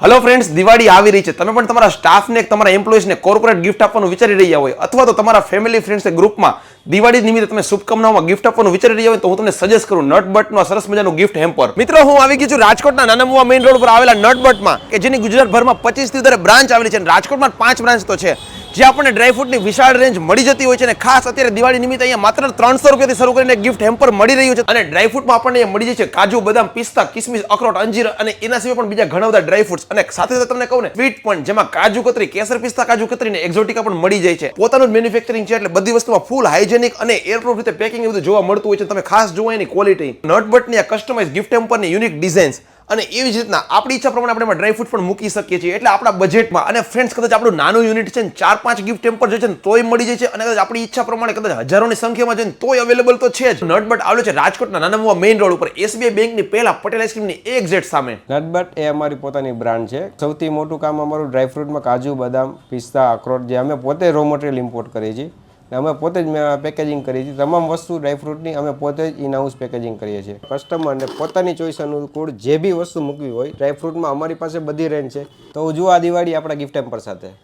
Hello friends, Diwali આવી રહી છે. તમે પણ તમારા સ્ટાફને તમારા એમ્પ્લોઈઝને કોર્પોરેટ ગિફ્ટ આપવાનું વિચારી રહ્યા હોય અથવા તો તમારા ફેમિલી ફ્રેન્ડ્સ ગ્રુપમાં દિવાળી નિમિત્તે તમે શુભકામનાઓમાં ગિફ્ટ આપવાનું વિચારી રહ્યા હોય તો હું તમને સજેસ્ટ કરું નટબટનો સરસ મજાનું ગિફ્ટ હેમ્પર. મિત્રો, હું આવી ગયો છું રાજકોટના નાના મુવા મેઇન રોડ પર આવેલા નટબટમાં કે જેની ગુજરાતભરમાં 25 થી વધારે બ્રાન્ચ આવેલી છે અને રાજકોટમાં 5 બ્રાન્ચ તો છે, જે આપણને ડ્રાયફ્રૂટની વિશાળ રેન્જ મળી જતી હોય છે. અને ખાસ અત્યારે દિવાળી નિમિત્તે અહીંયા માત્ર 300 રૂપિયાથી શરૂ કરીને ગિફ્ટ હેમ્પર મળી રહ્યું છે. અને ડ્રાયફ્રૂટમાં આપણને અહીંયા મળી જાય છે કાજુ, બદામ, પિસ્તા, કિસમિસ, અખરોટ, અંજીર અને એના સિવાય પણ બીજા ઘણા બધા ડ્રાયફ્રૂટ્સ. અને સાથે સાથે તમને કહું ને, સ્વીટ પણ જેમાં કાજુ કતરી, કેસર પિસ્તા કાજુ કતરી ને એક્ઝોટિકા પણ મળી જાય છે. પોતાનું જ મેન્યુફેક્ચરિંગ છે એટલે બધી વસ્તુમાં ફૂલ હાઇજેનિક અને એરપ્રૂફ રીતે પેકિંગ એ બધું જોવા મળતું હોય છે. તમે ખાસ જોવો એની ક્વોલિટી, નટબટની આ કસ્ટમાઇઝ ગિફ્ટ હેમ્પરની યુનિક ડિઝાઇન્સ અને એવી જ રીતના આપણી ઈચ્છા પ્રમાણે આપણે એમાં ડ્રાયફ્રૂટ પણ મૂકી શકીએ છીએ એટલે આપણા બજેટમાં. અને ફ્રેન્ડ્સ, કદાચ આપણું નાનું યુનિટ છે ને 4-5 ગિફ્ટ હેમ્પર જે છે ને તોય મળી જાય છે અને કદાચ આપણી ઈચ્છા પ્રમાણે કદાચ હજારોની સંખ્યામાં છે ને તોય અવેલેબલ તો છે જ. નટબટ આવેલું છે રાજકોટના નાના મુવા મેઇન રોડ ઉપર એસબીઆઈ બેંકની પહેલા પટેલ આઈસ્ક્રીમની એક્ઝેક્ટ સામે. નટબટ એ અમારી પોતાની બ્રાન્ડ છે. સૌથી મોટું કામ અમારું ડ્રાયફ્રૂટમાં કાજુ, બદામ, પિસ્તા, અખરોટ જે અમે પોતે રો મટીરિયલ ઇમ્પોર્ટ કરીએ છીએ. અમે પોતે જ પેકેજિંગ કરીએ છીએ. તમામ વસ્તુ ડ્રાયફ્રૂટની અમે પોતે જ ઇન હાઉસ પેકેજિંગ કરીએ છીએ. કસ્ટમરને પોતાની ચોઈસ અનુકૂળ જે બી વસ્તુ મૂકવી હોય ડ્રાયફ્રૂટમાં અમારી પાસે બધી રેન્જ છે. તો જુઓ આ દિવાળી આપણા ગિફ્ટ હેમ્પર સાથે.